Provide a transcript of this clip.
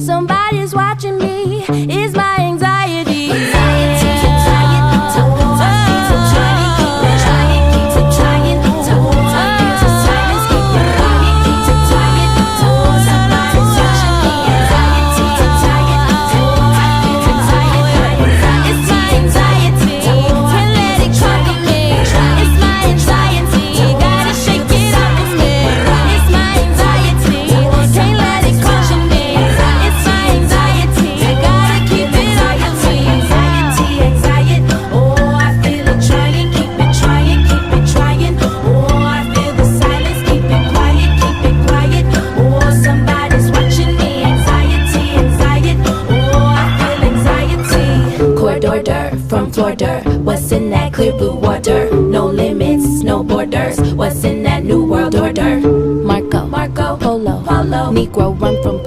Somebody's watching me, is my anxiety. From Florida, what's in that clear blue water? No limits, no borders. What's in that new world order? Marco, Polo, Negro run from